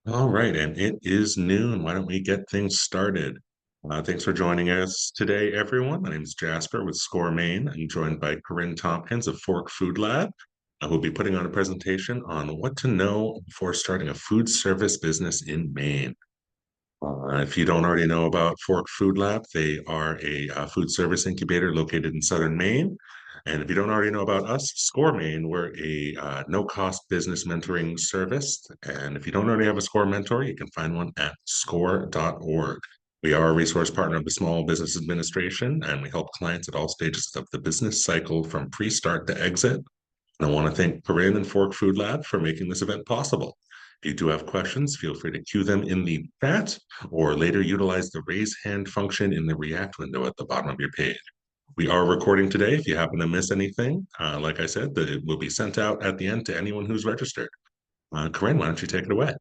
All right, and it is noon. Why don't we get things started? Thanks for joining us today, everyone. My name is Jasper with Score Maine. I'm joined by Corinne Tompkins of Fork Food Lab, who'll be putting on a presentation on what to know before starting a food service business in Maine. If you don't already know about Fork Food Lab, they are a food service incubator located in southern Maine. And if you don't already know about us, Score Maine, we're a no-cost business mentoring service. And if you don't already have a Score mentor, you can find one at score.org. We are a resource partner of the Small Business Administration, and we help clients at all stages of the business cycle from pre-start to exit. And I want to thank Corinne and Fork Food Lab for making this event possible. If you do have questions, feel free to cue them in the chat or later utilize the raise hand function in the React window at the bottom of your page. We are recording today. If you happen to miss anything, like I said, it will be sent out at the end to anyone who's registered. Corinne, why don't you take it away?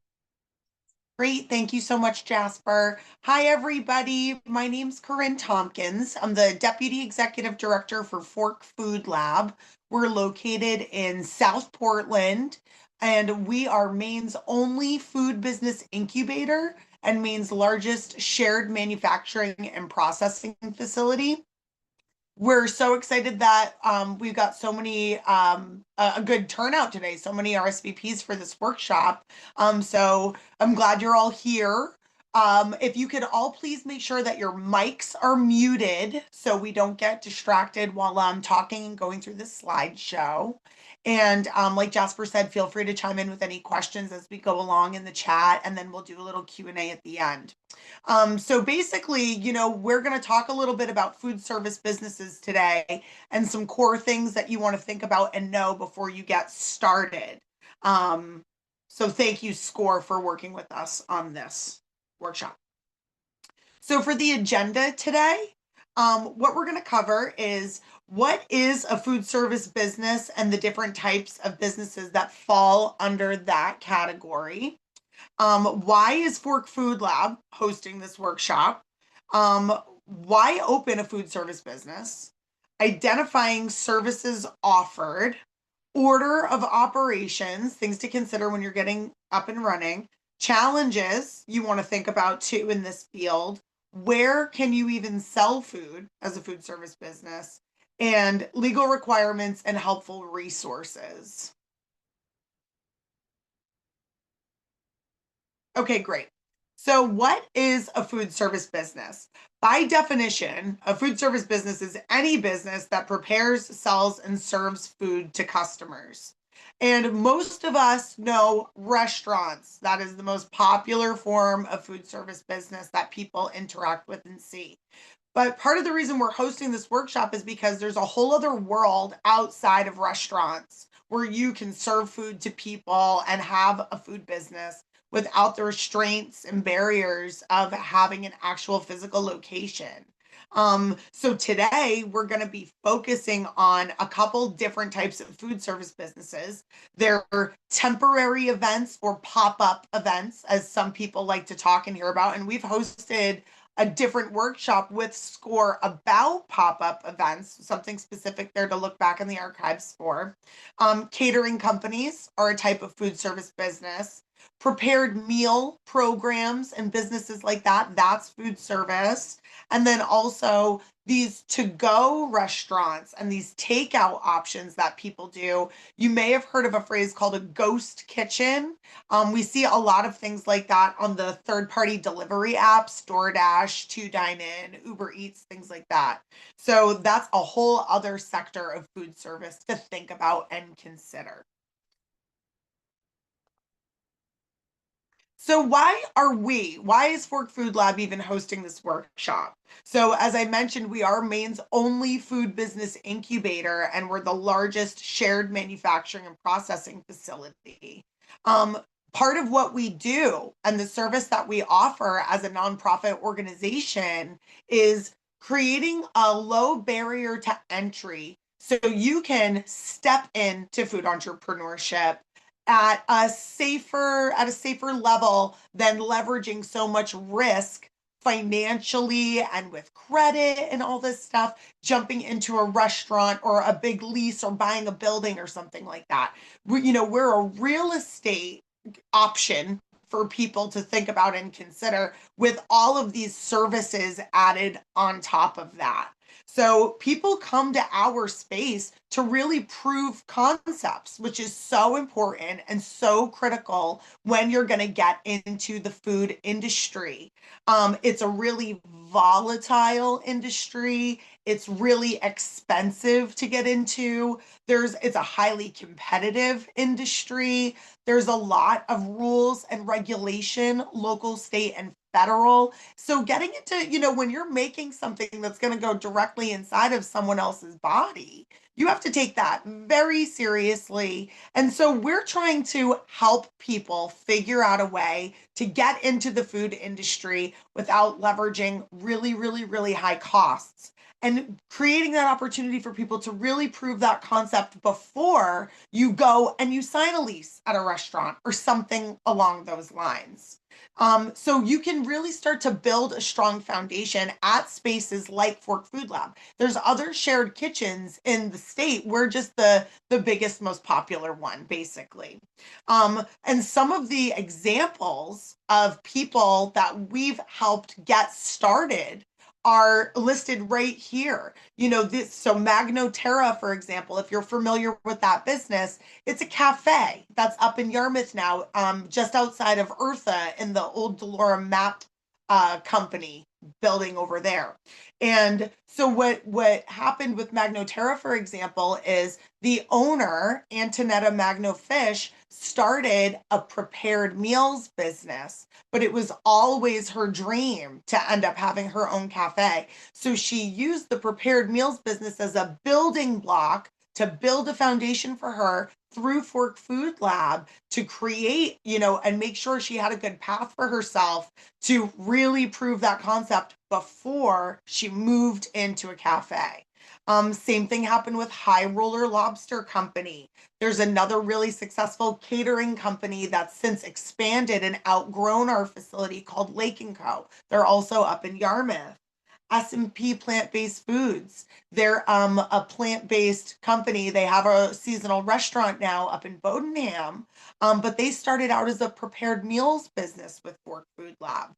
Great. Thank you so much, Jasper. Hi, everybody. My name's Corinne Tompkins. I'm the Deputy Executive Director for Fork Food Lab. We're located in South Portland, and we are Maine's only food business incubator and Maine's largest shared manufacturing and processing facility. We're so excited that we've got so many a good turnout today, so many RSVPs for this workshop. So I'm glad you're all here. If you could all please make sure that your mics are muted so we don't get distracted while I'm talking and going through this slideshow. And like Jasper said, feel free to chime in with any questions as we go along in the chat, and then we'll do a little Q&A at the end. So basically, we're going to talk a little bit about food service businesses today and some core things that you want to think about and know before you get started. So thank you, SCORE, for working with us on this workshop. So for the agenda today, what we're going to cover is what is a food service business and the different types of businesses that fall under that category. Why is Fork Food Lab hosting this workshop? Why open a food service business? Identifying services offered, order of operations, things to consider when you're getting up and running, challenges you want to think about too in this field. Where can you even sell food as a food service business? And legal requirements and helpful resources. Okay, great. So, what is a food service business? By definition, a food service business is any business that prepares, sells, and serves food to customers. And most of us know restaurants. That is the most popular form of food service business that people interact with and see. But part of the reason we're hosting this workshop is because there's a whole other world outside of restaurants where you can serve food to people and have a food business without the restraints and barriers of having an actual physical location. So today we're going to be focusing on a couple different types of food service businesses. There are temporary events or pop-up events, as some people like to talk and hear about. And we've hosted a different workshop with SCORE about pop-up events, something specific there to look back in the archives for. Catering companies are a type of food service business. Prepared meal programs and businesses like that, that's food service. And then also these to-go restaurants and these takeout options that people do. You may have heard of a phrase called a ghost kitchen. We see a lot of things like that on the third-party delivery apps, DoorDash, 2Dine In, Uber Eats, things like that. So that's a whole other sector of food service to think about and consider. So why is Fork Food Lab even hosting this workshop? So as I mentioned, we are Maine's only food business incubator, and we're the largest shared manufacturing and processing facility. Um, Part of what we do and the service that we offer as a nonprofit organization is creating a low barrier to entry so you can step into food entrepreneurship at a safer level than leveraging so much risk financially and with credit and all this stuff, jumping into a restaurant or a big lease or buying a building or something like that. We're a real estate option for people to think about and consider with all of these services added on top of that. So people come to our space to really prove concepts, which is so important and so critical when you're going to get into the food industry. It's a really volatile industry. It's really expensive to get into. It's a highly competitive industry. There's a lot of rules and regulation, local, state, and federal. So getting into, when you're making something that's going to go directly inside of someone else's body, you have to take that very seriously. And so we're trying to help people figure out a way to get into the food industry without leveraging really, really, really high costs and creating that opportunity for people to really prove that concept before you go and you sign a lease at a restaurant or something along those lines. So you can really start to build a strong foundation at spaces like Fork Food Lab. There's other shared kitchens in the state. We're just the biggest, most popular one, basically. And some of the examples of people that we've helped get started are listed right here. So Magno Terra, for example, if you're familiar with that business, it's a cafe that's up in Yarmouth now, just outside of Eartha in the old Delora Map company building over there. And so what happened with Magno Terra, for example, is the owner, Antonetta Magno Fish, started a prepared meals business, but it was always her dream to end up having her own cafe. So she used the prepared meals business as a building block to build a foundation for her through Fork Food Lab to create, and make sure she had a good path for herself to really prove that concept before she moved into a cafe. Same thing happened with High Roller Lobster Company. There's another really successful catering company that's since expanded and outgrown our facility called Lake & Co. They're also up in Yarmouth. S&P Plant-Based Foods. They're a plant-based company. They have a seasonal restaurant now up in Bodenham, but they started out as a prepared meals business with Fork Food Lab.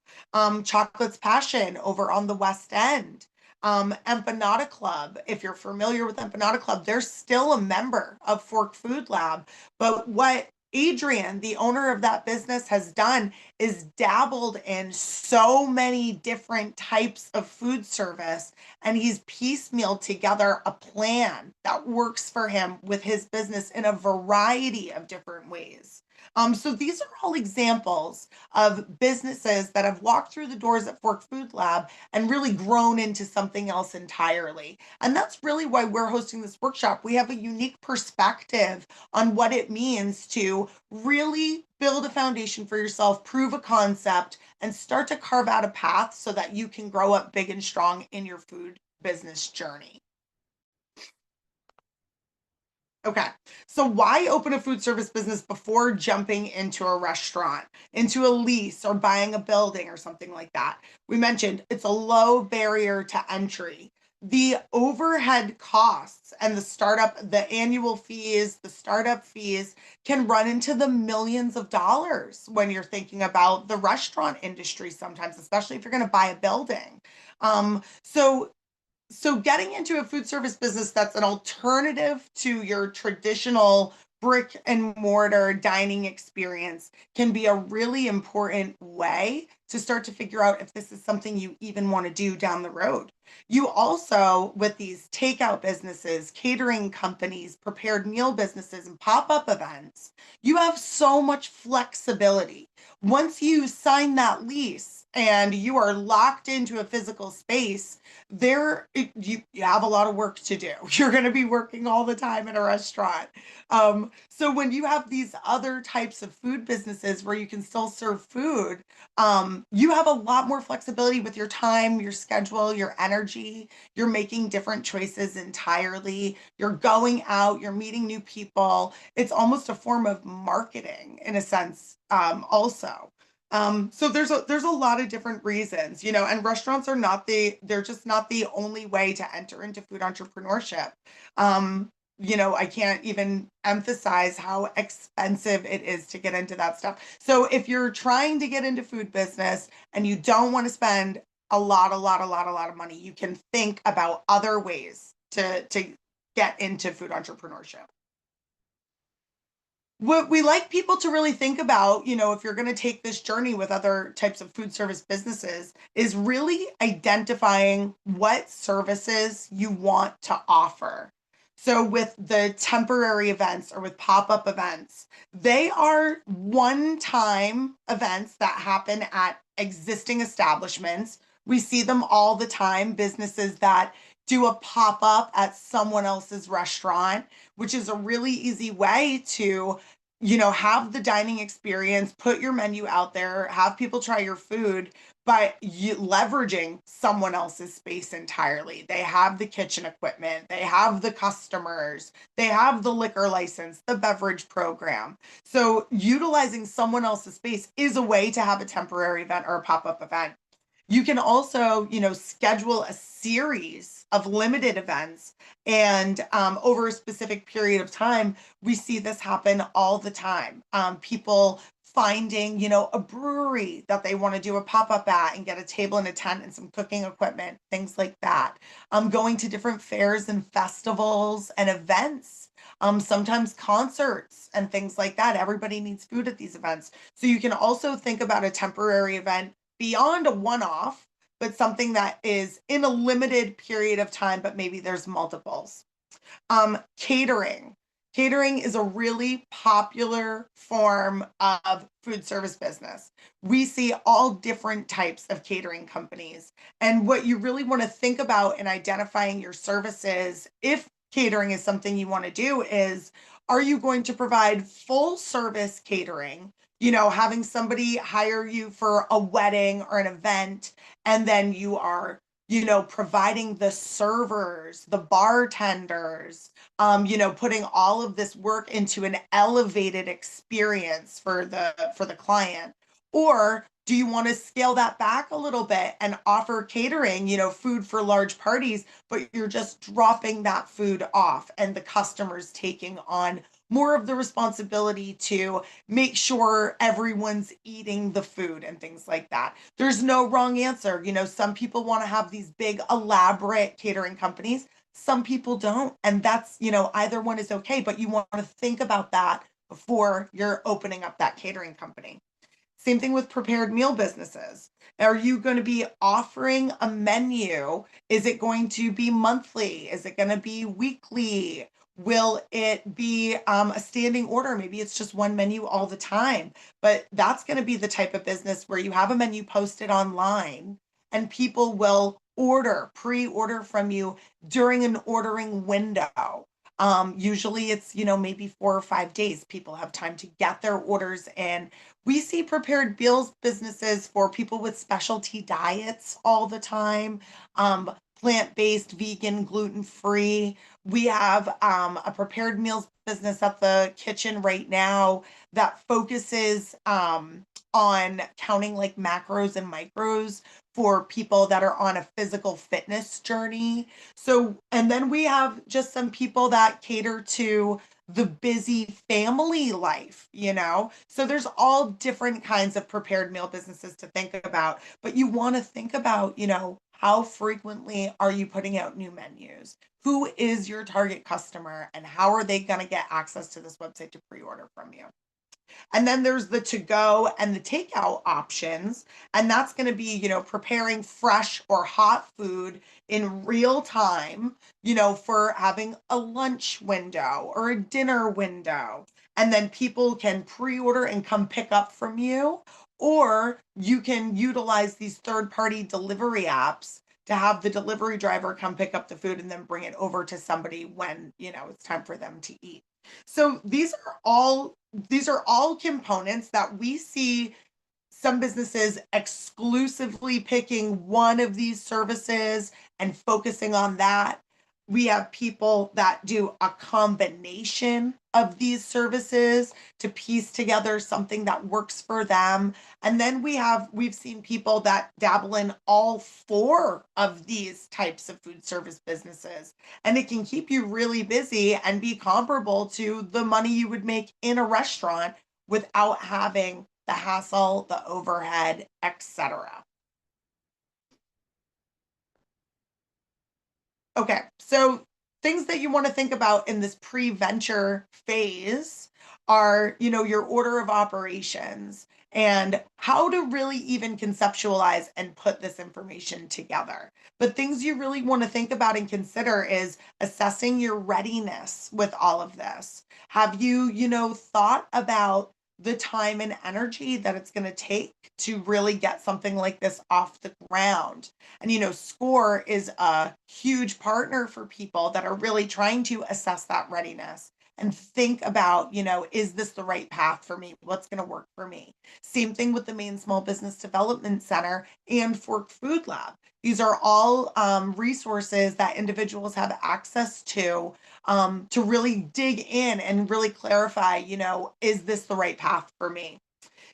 Chocolate's Passion over on the West End. Empanada Club, if you're familiar with Empanada Club, they're still a member of Fork Food Lab. But what Adrian, the owner of that business, has done is dabbled in so many different types of food service, and he's piecemealed together a plan that works for him with his business in a variety of different ways. So these are all examples of businesses that have walked through the doors at Fork Food Lab and really grown into something else entirely. And that's really why we're hosting this workshop. We have a unique perspective on what it means to really build a foundation for yourself, prove a concept, and start to carve out a path so that you can grow up big and strong in your food business journey. Okay, so why open a food service business before jumping into a restaurant, into a lease, or buying a building or something like that? We mentioned it's a low barrier to entry. The overhead costs and the annual fees, the startup fees can run into the millions of dollars when you're thinking about the restaurant industry sometimes, especially if you're going to buy a building. So getting into a food service business that's an alternative to your traditional brick and mortar dining experience can be a really important way to start to figure out if this is something you even want to do down the road. You also, with these takeout businesses, catering companies, prepared meal businesses, and pop-up events, you have so much flexibility. Once you sign that lease and you are locked into a physical space, you have a lot of work to do. You're going to be working all the time in a restaurant. So when you have these other types of food businesses where you can still serve food, you have a lot more flexibility with your time, your schedule, your energy. You're making different choices entirely. You're going out, you're meeting new people. It's almost a form of marketing in a sense, also. So there's a lot of different reasons, and restaurants they're just not the only way to enter into food entrepreneurship. I can't even emphasize how expensive it is to get into that stuff. So if you're trying to get into food business and you don't want to spend a lot of money, you can think about other ways to get into food entrepreneurship. What we like people to really think about, if you're going to take this journey with other types of food service businesses, is really identifying what services you want to offer. So, with the temporary events or with pop up events, they are one time events that happen at existing establishments. We see them all the time, businesses that do a pop up at someone else's restaurant, which is a really easy way to have the dining experience, put your menu out there, have people try your food, but you leveraging someone else's space entirely. They have the kitchen equipment, they have the customers, they have the liquor license, the beverage program. So utilizing someone else's space is a way to have a temporary event or a pop-up event. You can also, schedule a series of limited events, and over a specific period of time, we see this happen all the time. People finding, a brewery that they want to do a pop-up at and get a table and a tent and some cooking equipment, things like that. Going to different fairs and festivals and events. Sometimes concerts and things like that. Everybody needs food at these events. So you can also think about a temporary event beyond a one-off, but something that is in a limited period of time, but maybe there's multiples. Catering. Catering is a really popular form of food service business. We see all different types of catering companies. And what you really want to think about in identifying your services, if catering is something you want to do, is are you going to provide full service catering? Having somebody hire you for a wedding or an event, and then you are providing the servers, the bartenders, putting all of this work into an elevated experience for the client. Or do you want to scale that back a little bit and offer catering, food for large parties, but you're just dropping that food off and the customer's taking on more of the responsibility to make sure everyone's eating the food and things like that. There's no wrong answer. Some people want to have these big, elaborate catering companies. Some people don't. And that's, either one is okay, but you want to think about that before you're opening up that catering company. Same thing with prepared meal businesses. Are you going to be offering a menu? Is it going to be monthly? Is it going to be weekly? Will it be a standing order? Maybe it's just one menu all the time. But that's going to be the type of business where you have a menu posted online and people will pre-order from you during an ordering window. Usually it's, maybe 4 or 5 days. People have time to get their orders in. We see prepared meals businesses for people with specialty diets all the time, plant-based, vegan, gluten-free. We have a prepared meals business at the kitchen right now that focuses on counting like macros and micros for people that are on a physical fitness journey. So, and then we have just some people that cater to the busy family life, So there's all different kinds of prepared meal businesses to think about, but you want to think about, how frequently are you putting out new menus? Who is your target customer and how are they going to get access to this website to pre-order from you? And then there's the to go and the takeout options. And that's going to be, preparing fresh or hot food in real time, for having a lunch window or a dinner window. And then people can pre order and come pick up from you. Or you can utilize these third party delivery apps to have the delivery driver come pick up the food and then bring it over to somebody when, it's time for them to eat. So these are all components that we see some businesses exclusively picking one of these services and focusing on that. We have people that do a combination of these services to piece together something that works for them. And then we've seen people that dabble in all four of these types of food service businesses. And it can keep you really busy and be comparable to the money you would make in a restaurant without having the hassle, the overhead, etc. Okay, so things that you want to think about in this pre-venture phase are, your order of operations and how to really even conceptualize and put this information together. But things you really want to think about and consider is assessing your readiness with all of this. Have you, thought about the time and energy that it's going to take to really get something like this off the ground? And SCORE is a huge partner for people that are really trying to assess that readiness and think about, is this the right path for me? What's going to work for me? Same thing with the Maine Small Business Development Center and Fork Food Lab. These are all resources that individuals have access to really dig in and really clarify, is this the right path for me?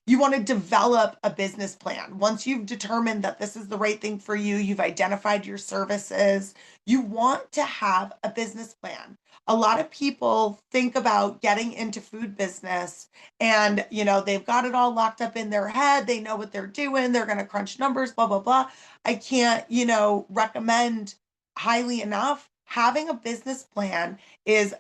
You want to develop a business plan. Once you've determined that this is the right thing for you, you've identified your services, you want to have a business plan. A lot of people think about getting into food business and, they've got it all locked up in their head. They know what they're doing. They're going to crunch numbers, blah, blah, blah. I can't, recommend highly enough. Having a business plan is,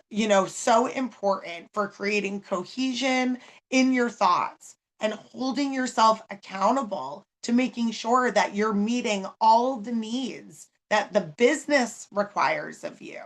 so important for creating cohesion in your thoughts and holding yourself accountable to making sure that you're meeting all the needs that the business requires of you.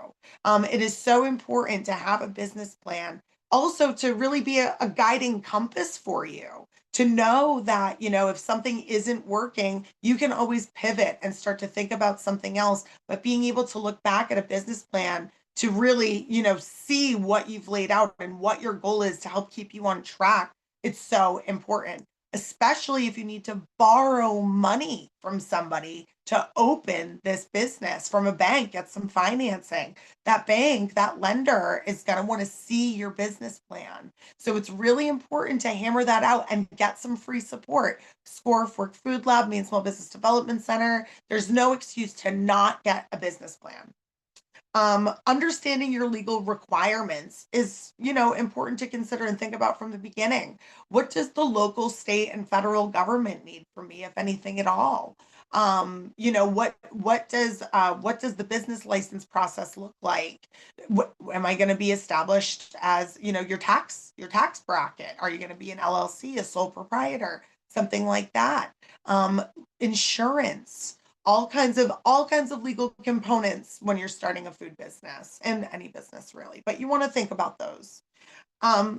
It is so important to have a business plan, also to really be a guiding compass for you. To know that, if something isn't working, you can always pivot and start to think about something else. But being able to look back at a business plan to really, see what you've laid out and what your goal is to help keep you on track, it's so important, especially if you need to borrow money from somebody to open this business from a bank, get some financing. That bank, that lender is going to want to see your business plan. So it's really important to hammer that out and get some free support. SCORE, Fork Food Lab, Maine Small Business Development Center. There's no excuse to not get a business plan. Understanding your legal requirements is, important to consider and think about from the beginning. What does the local, state, and federal government need from me, if anything at all? What does the business license process look like? Am I going to be established as, your tax bracket? Are you going to be an LLC, a sole proprietor, something like that? Um, Insurance, all kinds of legal components when you're starting a food business and any business really, but you want to think about those.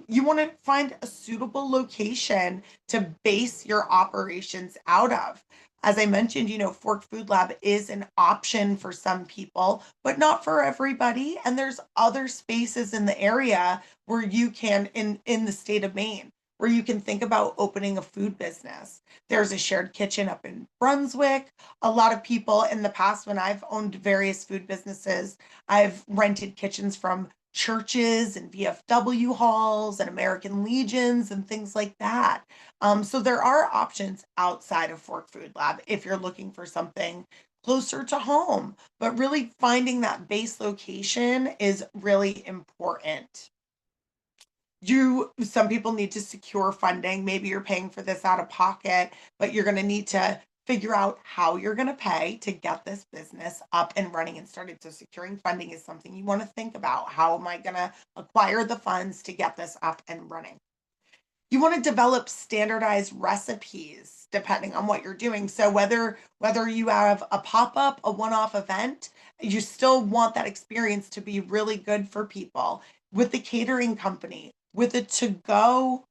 You want to find a suitable location to base your operations out of. As I mentioned, Fork Food Lab is an option for some people, but not for everybody. And there's other spaces in the area where you can, in the state of Maine, where you can think about opening a food business. There's a shared kitchen up in Brunswick. A lot of people in the past, when I've owned various food businesses, I've rented kitchens from churches and VFW halls and American Legions and things like that. So there are options outside of Fork Food Lab if you're looking for something closer to home. But really finding that base location is really important. Some people need to secure funding. Maybe you're paying for this out of pocket, but you're going to need to figure out how you're going to pay to get this business up and running and started. So securing funding is something you want to think about. How am I going to acquire the funds to get this up and running? You want to develop standardized recipes depending on what you're doing. So whether you have a pop-up, a one-off event, you still want that experience to be really good for people. With the catering company, with a to-go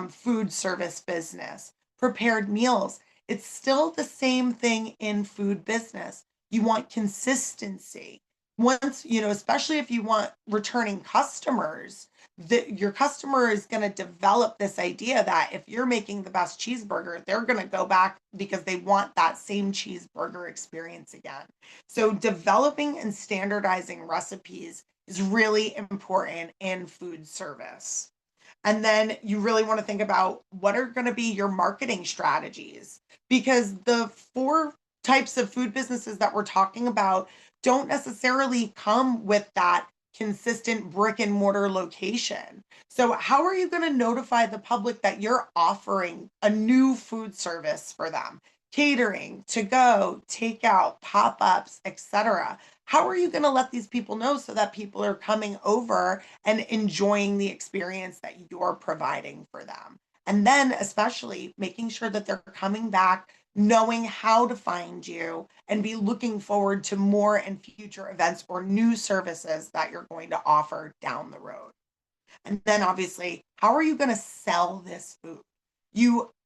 food service business, prepared meals, it's still the same thing in food business. You want consistency. Once, especially if you want returning customers, your customer is going to develop this idea that if you're making the best cheeseburger, they're going to go back because they want that same cheeseburger experience again. So developing and standardizing recipes is really important in food service. And then you really want to think about what are going to be your marketing strategies, because the four types of food businesses that we're talking about don't necessarily come with that consistent brick and mortar location. So, how are you going to notify the public that you're offering a new food service for them? Catering, to go, takeout, pop ups, etc. How are you going to let these people know so that people are coming over and enjoying the experience that you're providing for them? And then, especially making sure that they're coming back, knowing how to find you, and be looking forward to more and future events or new services that you're going to offer down the road. And then obviously, how are you going to sell this food?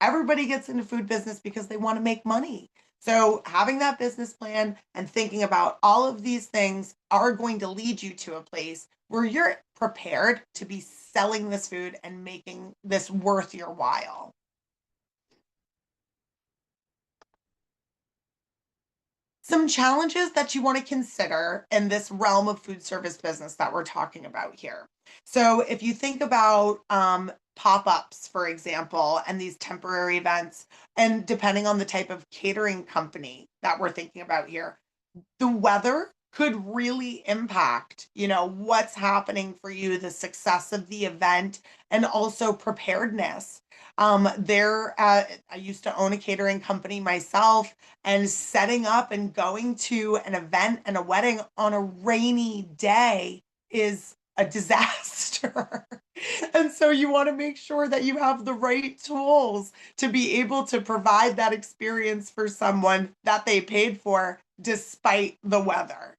Everybody gets into food business because they want to make money. So having that business plan and thinking about all of these things are going to lead you to a place where you're prepared to be selling this food and making this worth your while. Some challenges that you want to consider in this realm of food service business that we're talking about here. So, if you think about pop ups, for example, and these temporary events, and depending on the type of catering company that we're thinking about here, the weather could really impact, what's happening for you, the success of the event, and also preparedness. I used to own a catering company myself, and setting up and going to an event and a wedding on a rainy day is a disaster. And so you want to make sure that you have the right tools to be able to provide that experience for someone that they paid for despite the weather,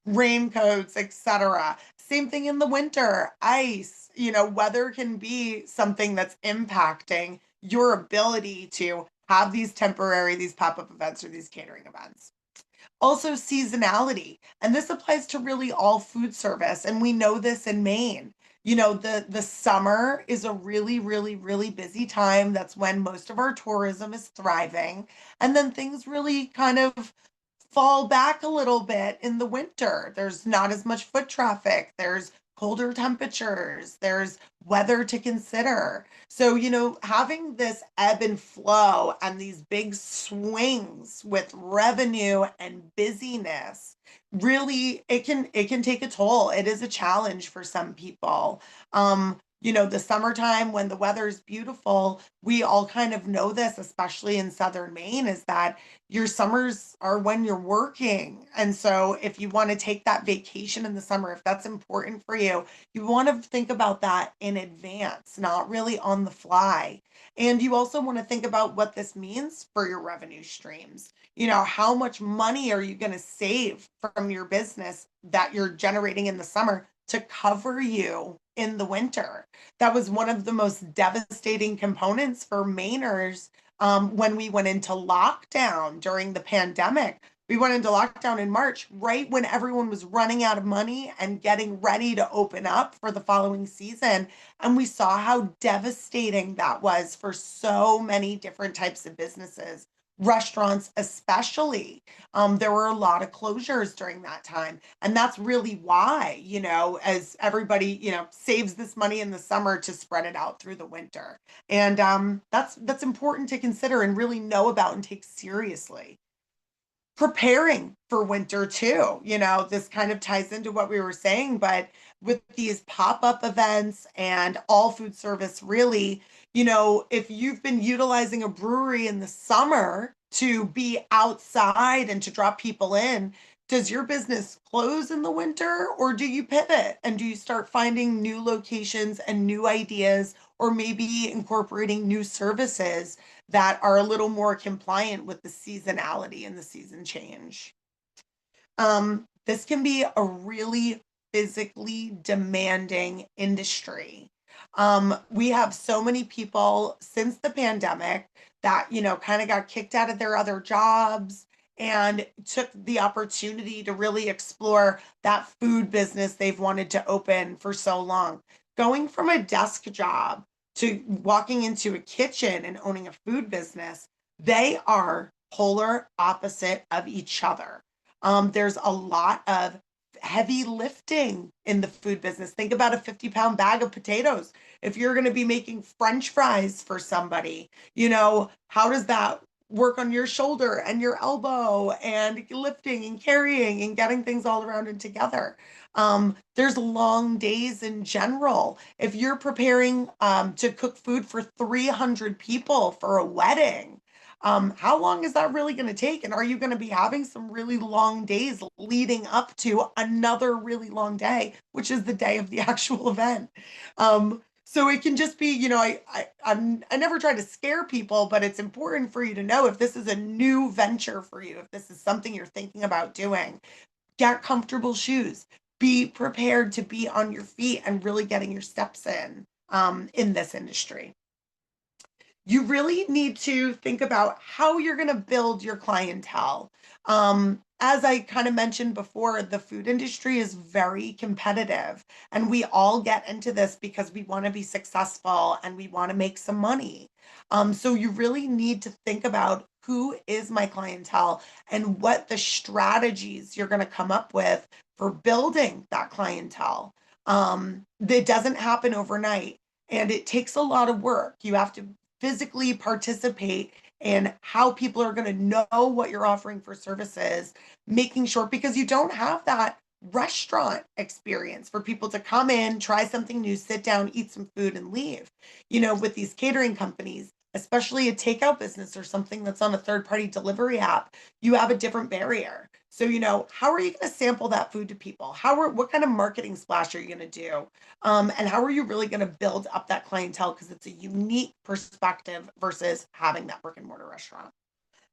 raincoats, etc. Same thing in the winter, ice, weather can be something that's impacting your ability to have these pop-up events or these catering events. Also, seasonality. And this applies to really all food service. And we know this in Maine. The summer is a really, really, really busy time. That's when most of our tourism is thriving. And then things really kind of fall back a little bit in the winter. There's not as much foot traffic. There's colder temperatures. There's weather to consider. So, having this ebb and flow and these big swings with revenue and busyness, really it can take a toll. It is a challenge for some people. The summertime when the weather is beautiful, we all kind of know this, especially in southern Maine, is that your summers are when you're working. And so if you want to take that vacation in the summer, if that's important for you, you want to think about that in advance, not really on the fly. And you also want to think about what this means for your revenue streams. How much money are you going to save from your business that you're generating in the summer to cover you in the winter? That was one of the most devastating components for Mainers when we went into lockdown during the pandemic. We went into lockdown in March, right when everyone was running out of money and getting ready to open up for the following season. And we saw how devastating that was for so many different types of businesses, restaurants especially. There were a lot of closures during that time. And that's really why, as everybody, saves this money in the summer to spread it out through the winter. And that's important to consider and really know about and take seriously. Preparing for winter too, this kind of ties into what we were saying, but with these pop-up events and all food service, really, if you've been utilizing a brewery in the summer to be outside and to drop people in, does your business close in the winter, or do you pivot and do you start finding new locations and new ideas, or maybe incorporating new services that are a little more compliant with the seasonality and the season change? This can be a really physically demanding industry. We have so many people since the pandemic that, kind of got kicked out of their other jobs and took the opportunity to really explore that food business they've wanted to open for so long. going from a desk job to walking into a kitchen and owning a food business, they are polar opposite of each other. There's a lot of heavy lifting in the food business. Think about a 50-pound bag of potatoes. If you're going to be making French fries for somebody, how does that work on your shoulder and your elbow and lifting and carrying and getting things all around and together? There's long days in general. If you're preparing to cook food for 300 people for a wedding, how long is that really going to take? And are you going to be having some really long days leading up to another really long day, which is the day of the actual event? So it can just be, I never try to scare people, but it's important for you to know if this is a new venture for you, if this is something you're thinking about doing, get comfortable shoes. Be prepared to be on your feet and really getting your steps in this industry. You really need to think about how you're going to build your clientele. As I kind of mentioned before, the food industry is very competitive, and we all get into this because we want to be successful and we want to make some money. So you really need to think about who is my clientele and what the strategies you're going to come up with for building that clientele. It doesn't happen overnight, and it takes a lot of work. You have to physically participate in how people are going to know what you're offering for services, making sure, because you don't have that restaurant experience for people to come in, try something new, sit down, eat some food, and leave. With these catering companies, especially a takeout business or something that's on a third party delivery app, you have a different barrier. So, how are you going to sample that food to people? What kind of marketing splash are you going to do? And how are you really going to build up that clientele? Because it's a unique perspective versus having that brick and mortar restaurant.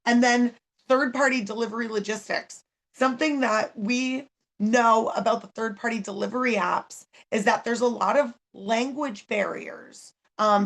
And then third party delivery logistics. Something that we know about the third party delivery apps is that there's a lot of language barriers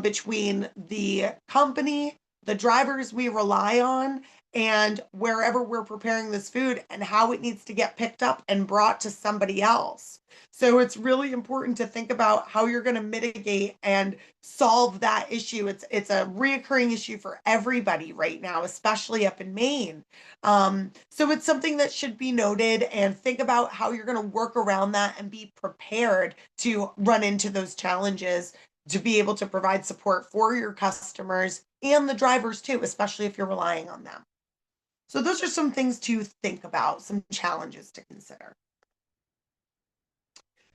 between the company, the drivers we rely on, and wherever we're preparing this food and how it needs to get picked up and brought to somebody else. So it's really important to think about how you're going to mitigate and solve that issue. It's a reoccurring issue for everybody right now, especially up in Maine. So it's something that should be noted, and think about how you're going to work around that and be prepared to run into those challenges to be able to provide support for your customers and the drivers too, especially if you're relying on them. So those are some things to think about, some challenges to consider.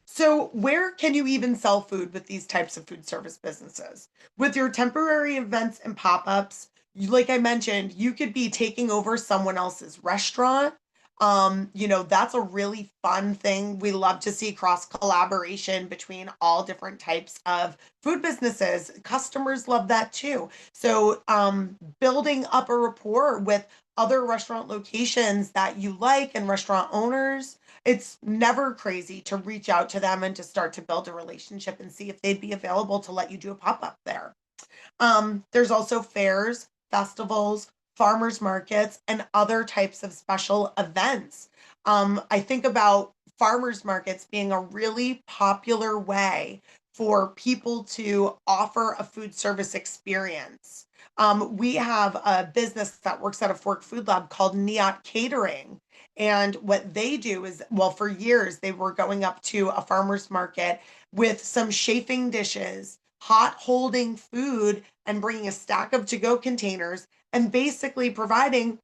So, where can you even sell food with these types of food service businesses? With your temporary events and pop ups, like I mentioned, you could be taking over someone else's restaurant. That's a really fun thing. We love to see cross collaboration between all different types of food businesses. Customers love that too. So, building up a rapport with other restaurant locations that you like and restaurant owners, it's never crazy to reach out to them and to start to build a relationship and see if they'd be available to let you do a pop-up there. There's also fairs, festivals, farmers markets, and other types of special events. I think about farmers markets being a really popular way for people to offer a food service experience. We have a business that works at a Fork Food Lab called Neot Catering. And what they do is, well, for years, they were going up to a farmer's market with some chafing dishes, hot holding food, and bringing a stack of to go containers and basically providing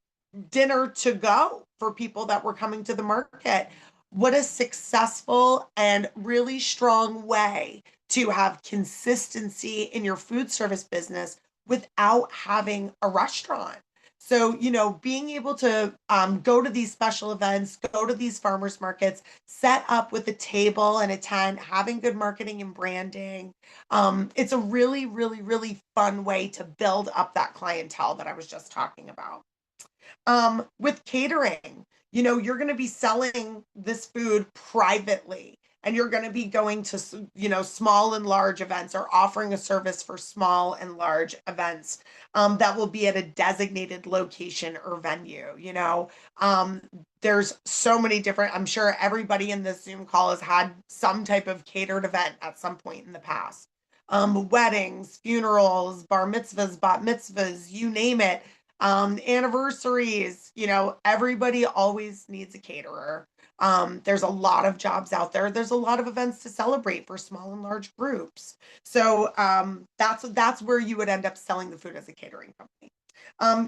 dinner to go for people that were coming to the market. What a successful and really strong way to have consistency in your food service business without having a restaurant. So, being able to go to these special events, go to these farmers markets, set up with a table and a tent, having good marketing and branding. It's a really, really, really fun way to build up that clientele that I was just talking about. With catering, you're going to be selling this food privately. and you're going to be going to, small and large events or offering a service for small and large events, that will be at a designated location or venue, there's so many different, I'm sure everybody in this Zoom call has had some type of catered event at some point in the past. Weddings, funerals, bar mitzvahs, bat mitzvahs, you name it. Anniversaries, everybody always needs a caterer. There's a lot of jobs out there. There's a lot of events to celebrate for small and large groups. So that's where you would end up selling the food as a catering company.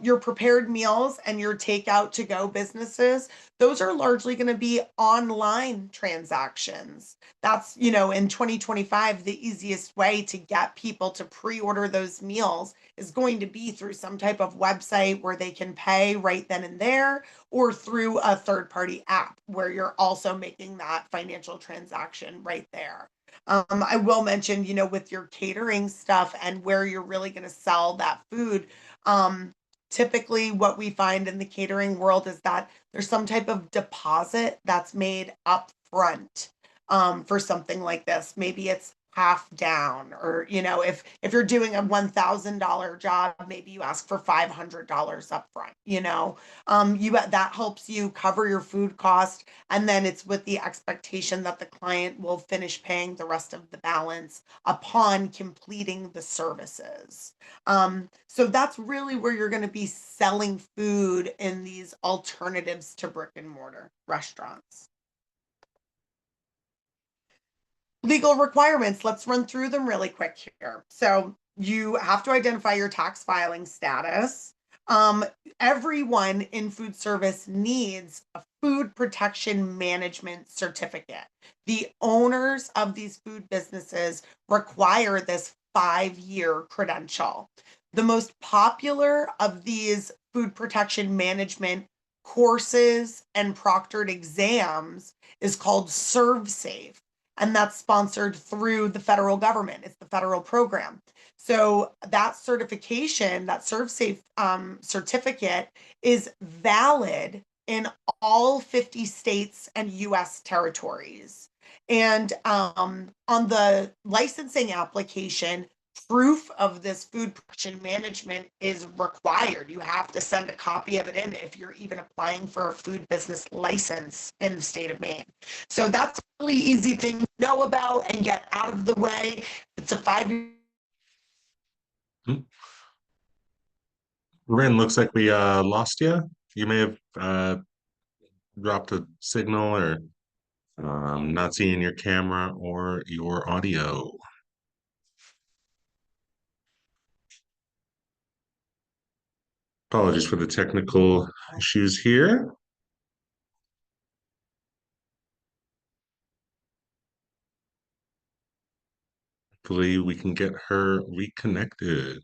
Your prepared meals and your takeout to go businesses, those are largely going to be online transactions. That's, in 2025, the easiest way to get people to pre-order those meals is going to be through some type of website where they can pay right then and there, or through a third-party app where you're also making that financial transaction right there. I will mention, with your catering stuff and where you're really going to sell that food, typically what we find in the catering world is that there's some type of deposit that's made up front, for something like this. Maybe it's half down, or if you're doing a $1,000 job, maybe you ask for $500 up front. That helps you cover your food cost, and then it's with the expectation that the client will finish paying the rest of the balance upon completing the services. So that's really where you're going to be selling food in these alternatives to brick and mortar restaurants. Legal requirements, let's run through them really quick here. So you have to identify your tax filing status. Everyone in food service needs a food protection management certificate. The owners of these food businesses require this 5-year credential. The most popular of these food protection management courses and proctored exams is called ServSafe, and that's sponsored through the federal government. It's the federal program. So that certification, that ServSafe certificate, is valid in all 50 states and US territories. And on the licensing application, proof of this food production management is required. You have to send a copy of it in if you're even applying for a food business license in the state of Maine. So that's a really easy thing to know about and get out of the way. It's a 5-year. Rin, looks like we lost you. You may have dropped a signal, or not seeing your camera or your audio. Apologies for the technical issues here. Hopefully we can get her reconnected.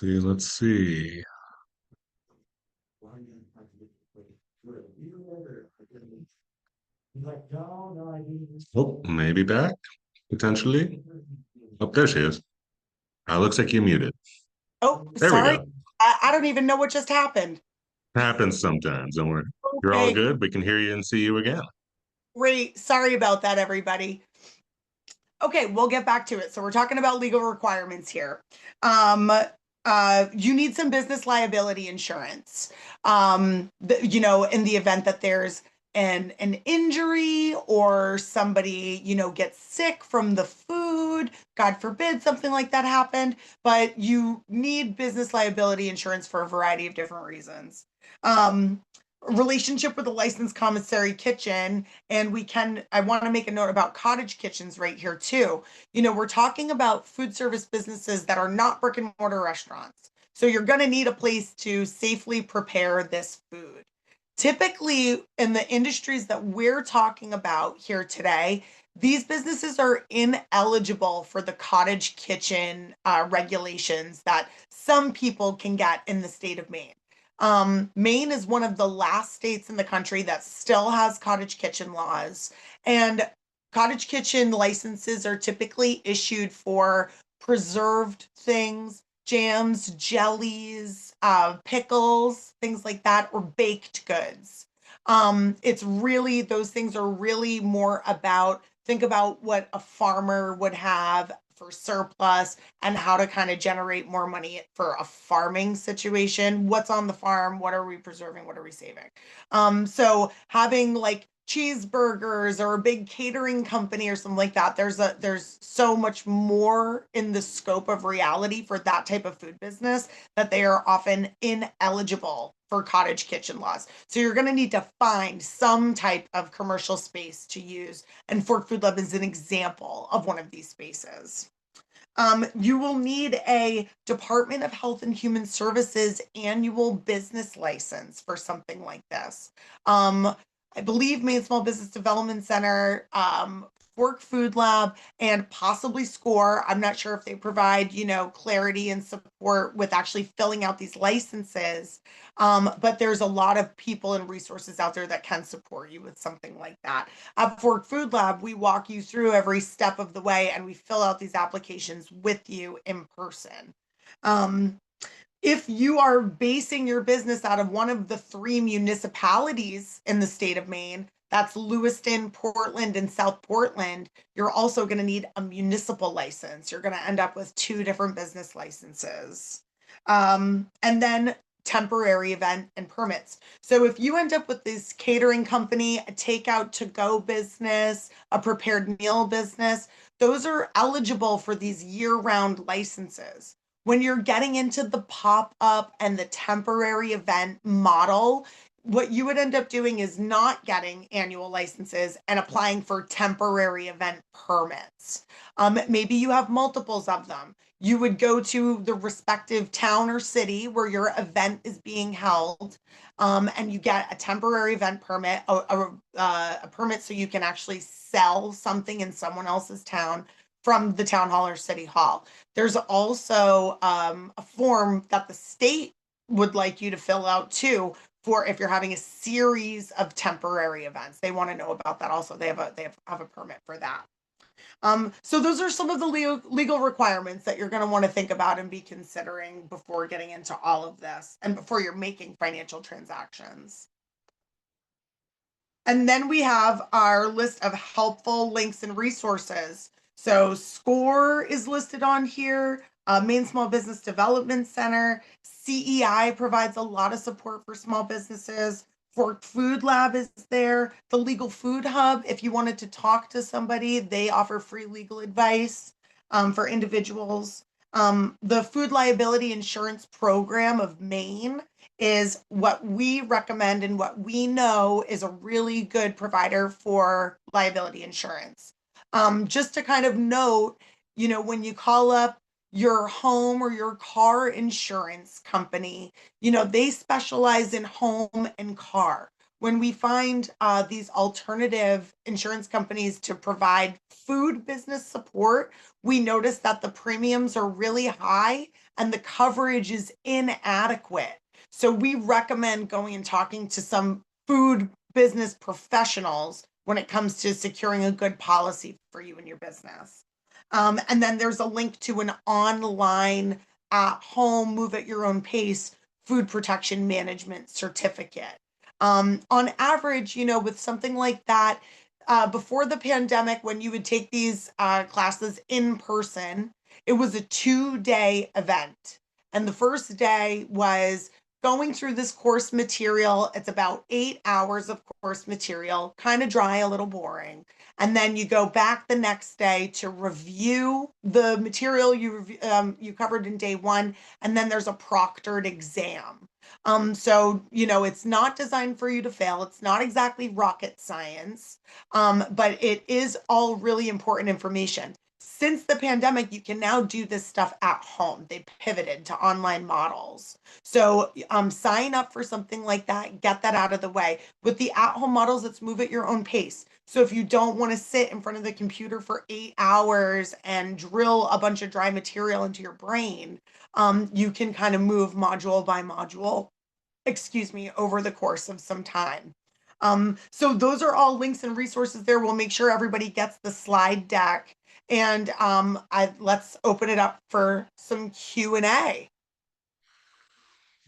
Let's see. Oh, maybe back, potentially. Oh, there she is. Looks like you're muted. Oh, There we sorry. go. I don't even know what just happened. Happens sometimes, don't worry. You're all Okay, good. We can hear you and see you again. great. Sorry about that, everybody. Okay, we'll get back to it. So we're talking about legal requirements here. You need some business liability insurance. In the event that there's an injury, or somebody, gets sick from the food, God forbid something like that happened, but you need business liability insurance for a variety of different reasons. Relationship with a licensed commissary kitchen, and I want to make a note about cottage kitchens right here too. We're talking about food service businesses that are not brick and mortar restaurants. So you're going to need a place to safely prepare this food. Typically, in the industries that we're talking about here today, these businesses are ineligible for the cottage kitchen regulations that some people can get in the state of Maine. Maine is one of the last states in the country that still has cottage kitchen laws. And cottage kitchen licenses are typically issued for preserved things, jams, jellies, pickles, things like that, or baked goods. It's really, those things are really more about, think about what a farmer would have for surplus and how to kind of generate more money for a farming situation. What's on the farm? What are we preserving? What are we saving? So having like cheeseburgers or a big catering company or something like that, there's so much more in the scope of reality for that type of food business that they are often ineligible for cottage kitchen laws. So you're going to need to find some type of commercial space to use, and Fork Food Lab is an example of one of these spaces. You will need a Department of Health and Human Services annual business license for something like this. I believe Maine Small Business Development Center, Fork Food Lab, and possibly SCORE. I'm not sure if they provide, clarity and support with actually filling out these licenses. But there's a lot of people and resources out there that can support you with something like that. At Fork Food Lab, we walk you through every step of the way and we fill out these applications with you in person. Um, if you are basing your business out of one of the 3 municipalities in the state of Maine, that's Lewiston, Portland, and South Portland, you're also going to need a municipal license. You're going to end up with 2 different business licenses. And then temporary event and permits. So if you end up with this catering company, a takeout to go business, a prepared meal business, those are eligible for these year-round licenses. When you're getting into the pop-up and the temporary event model, what you would end up doing is not getting annual licenses and applying for temporary event permits. Maybe you have multiples of them. You would go to the respective town or city where your event is being held, and you get a temporary event permit, a permit so you can actually sell something in someone else's town from the town hall or city hall. There's also a form that the state would like you to fill out too for if you're having a series of temporary events. They want to know about that also. They have a permit for that. So those are some of the legal requirements that you're going to want to think about and be considering before getting into all of this and before you're making financial transactions. And then we have our list of helpful links and resources. So SCORE is listed on here, Maine Small Business Development Center, CEI provides a lot of support for small businesses. Fork Food Lab is there. The Legal Food Hub, if you wanted to talk to somebody, they offer free legal advice for individuals. The Food Liability Insurance Program of Maine is what we recommend and what we know is a really good provider for liability insurance. Just to kind of note, when you call up your home or your car insurance company, they specialize in home and car. When we find these alternative insurance companies to provide food business support, we notice that the premiums are really high and the coverage is inadequate. So we recommend going and talking to some food business professionals when it comes to securing a good policy for you and your business. And then there's a link to an online at home, move at your own pace food protection management certificate. On average, with something like that, before the pandemic, when you would take these classes in person, it was a 2-day event. And the first day was going through this course material. It's about 8 hours of course material, kind of dry, a little boring. And then you go back the next day to review the material you covered in day 1, and then there's a proctored exam. So it's not designed for you to fail. It's not exactly rocket science, but it is all really important information. Since the pandemic, you can now do this stuff at home. They pivoted to online models. So sign up for something like that, get that out of the way. With the at-home models, let's move at your own pace. So if you don't want to sit in front of the computer for 8 hours and drill a bunch of dry material into your brain, you can kind of move module by module excuse me, over the course of some time. So those are all links and resources there. We'll make sure everybody gets the slide deck. And let's open it up for some Q&A.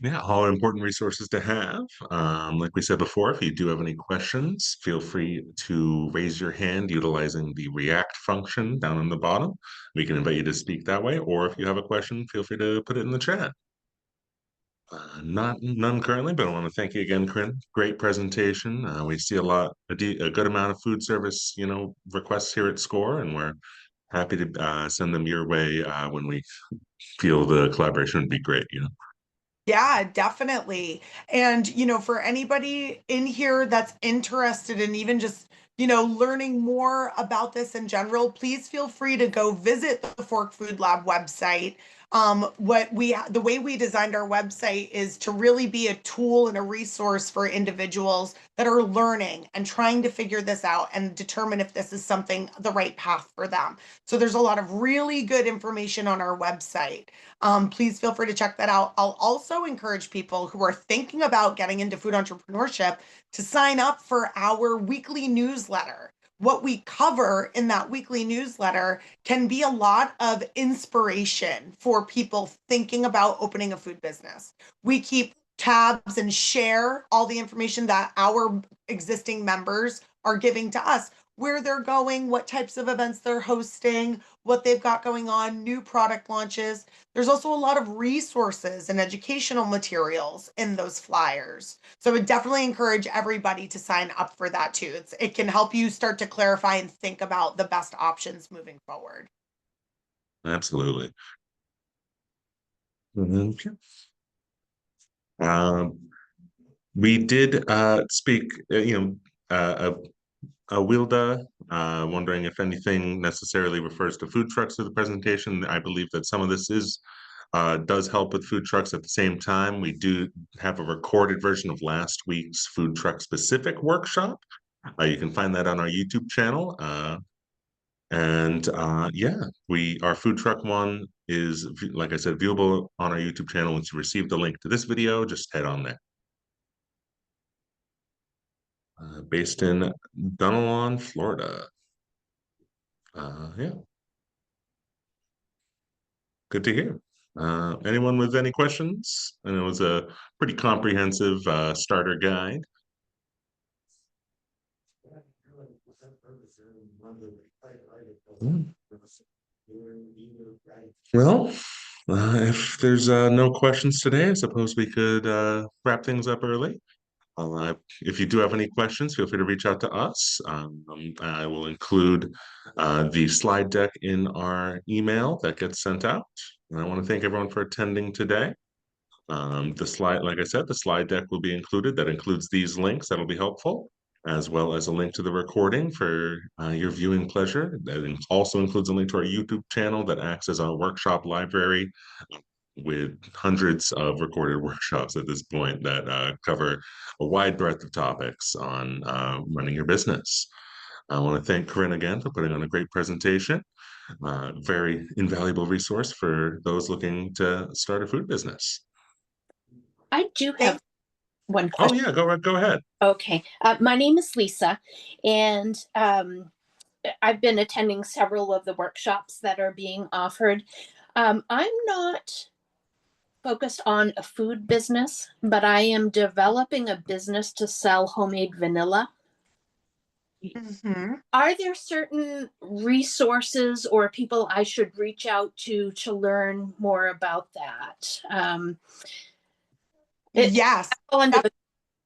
Yeah, all important resources to have. Like we said before, if you do have any questions, feel free to raise your hand utilizing the React function down on the bottom. We can invite you to speak that way, or if you have a question, feel free to put it in the chat. None currently, but I want to thank you again, Corinne. Great presentation. We see a good amount of food service, requests here at SCORE, and we're happy to send them your way when we feel the collaboration would be great. Yeah, definitely. And, for anybody in here that's interested in even just, learning more about this in general, please feel free to go visit the Fork Food Lab website. The way we designed our website is to really be a tool and a resource for individuals that are learning and trying to figure this out and determine if this is the right path for them. So there's a lot of really good information on our website. Please feel free to check that out. I'll also encourage people who are thinking about getting into food entrepreneurship to sign up for our weekly newsletter. What we cover in that weekly newsletter can be a lot of inspiration for people thinking about opening a food business. We keep tabs and share all the information that our existing members are giving to us, where they're going, what types of events they're hosting, what they've got going on, new product launches. There's also a lot of resources and educational materials in those flyers. So I would definitely encourage everybody to sign up for that too. It can help you start to clarify and think about the best options moving forward. Absolutely. Okay. We did speak, Wilda, wondering if anything necessarily refers to food trucks to the presentation. I believe that some of this does help with food trucks. At the same time, we do have a recorded version of last week's food truck specific workshop. You can find that on our YouTube channel. Yeah, our food truck one is, like I said, viewable on our YouTube channel. Once you receive the link to this video, just head on there. Based in Dunalon, Florida. Yeah, good to hear. Anyone with any questions? And it was a pretty comprehensive starter guide. Well, if there's no questions today, I suppose we could wrap things up early. If you do have any questions, feel free to reach out to us. I will include the slide deck in our email that gets sent out. And I want to thank everyone for attending today. Like I said, the slide deck will be included. That includes these links. That'll be helpful, as well as a link to the recording for your viewing pleasure. That also includes a link to our YouTube channel that acts as our workshop library with hundreds of recorded workshops at this point that cover a wide breadth of topics on running your business. I want to thank Corinne again for putting on a great presentation. Very invaluable resource for those looking to start a food business. I do have one Oh question. yeah, go ahead. Okay. My name is Lisa, and I've been attending several of the workshops that are being offered. I'm not focused on a food business, but I am developing a business to sell homemade vanilla. Mm-hmm. Are there certain resources or people I should reach out to learn more about that? Yes. Under the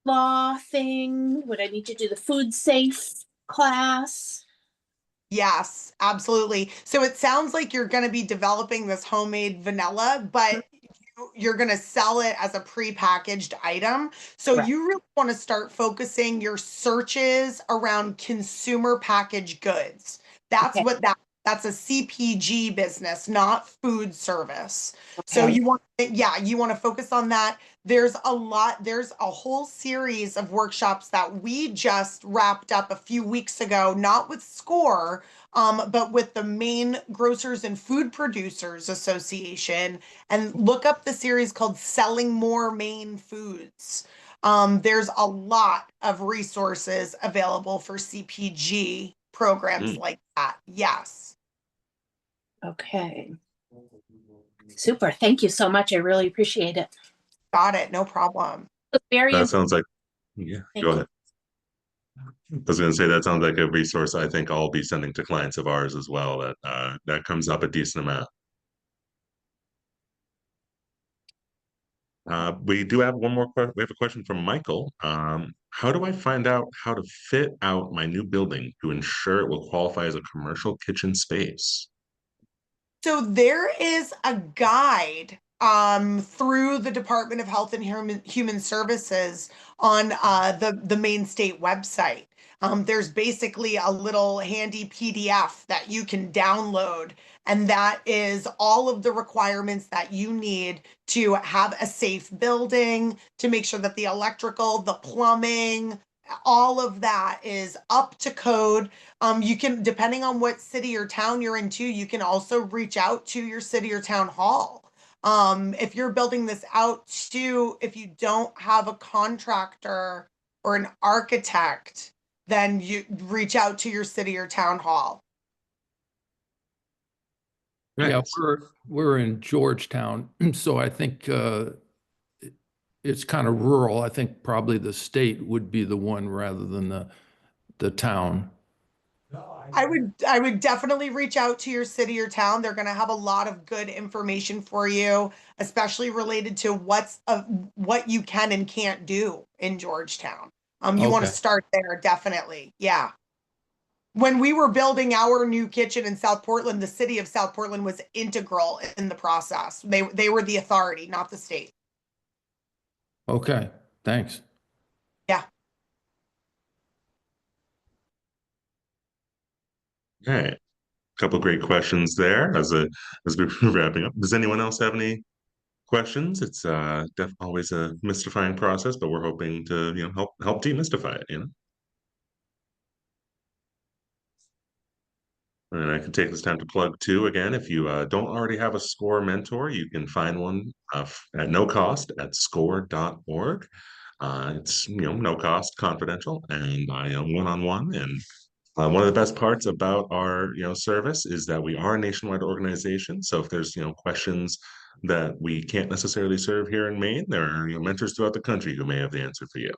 law thing, would I need to do the food safe class? Yes, absolutely. So it sounds like you're going to be developing this homemade vanilla, but you're going to sell it as a prepackaged item. So Right. you really want to start focusing your searches around consumer packaged goods. That's Okay. what that That's a CPG business, not food service. So Okay. you want, you want to focus on that. There's a whole series of workshops that we just wrapped up a few weeks ago, not with SCORE, but with the Maine Grocers and Food Producers Association. And look up the series called Selling More Maine Foods. There's a lot of resources available for CPG programs Mm. like that. Yes. Okay. Super. Thank you so much. I really appreciate it. Got it. No problem. It's very That important. sounds like, yeah, Thank go you. ahead. I was going to say that sounds like a resource I think I'll be sending to clients of ours as well. That comes up a decent amount. We do have one more question. We have a question from Michael. How do I find out how to fit out my new building to ensure it will qualify as a commercial kitchen space? So there is a guide through the Department of Health and Human Services on the Maine State website. There's basically a little handy PDF that you can download, and that is all of the requirements that you need to have a safe building, to make sure that the electrical, the plumbing, all of that is up to code. You can, depending on what city or town you're into, you can also reach out to your city or town hall. If you're building this out to, if you don't have a contractor or an architect, then you reach out to your city or town hall. Yeah, Nice. we're in Georgetown, so I think it's kind of rural. I think probably the state would be the one rather than the town. I would definitely reach out to your city or town. They're going to have a lot of good information for you, especially related to what you can and can't do in Georgetown. You want to Okay. start there, definitely. Yeah. When we were building our new kitchen in South Portland, the city of South Portland was integral in the process. They were the authority, not the state. Okay, thanks. Yeah. All right. Couple great questions there as we're wrapping up. Does anyone else have any questions? It's always a mystifying process, but we're hoping to help demystify it. And I can take this time to plug too. Again, if you don't already have a SCORE mentor, you can find one at no cost at score.org. It's no cost, confidential, and one-on-one. And one of the best parts about our service is that we are a nationwide organization. So if there's questions that we can't necessarily serve here in Maine, there are mentors throughout the country who may have the answer for you.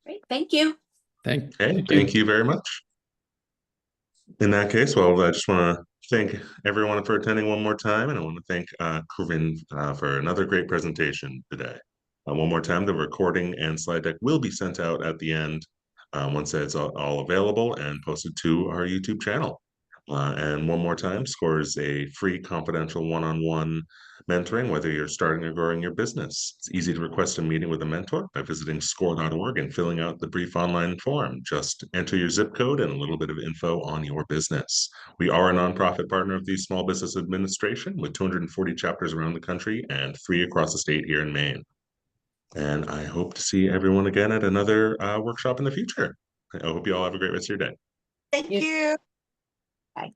Great. Thank you. Thank you very much. In that case, well, I just want to thank everyone for attending one more time, and I want to thank Corinne for another great presentation today. One more time, the recording and slide deck will be sent out at the end once it's all available and posted to our YouTube channel. And one more time, SCORE is a free confidential one-on-one mentoring, whether you're starting or growing your business. It's easy to request a meeting with a mentor by visiting score.org and filling out the brief online form. Just enter your zip code and a little bit of info on your business. We are a nonprofit partner of the Small Business Administration with 240 chapters around the country and 3 across the state here in Maine. And I hope to see everyone again at another workshop in the future. I hope you all have a great rest of your day. Thank you. Bye.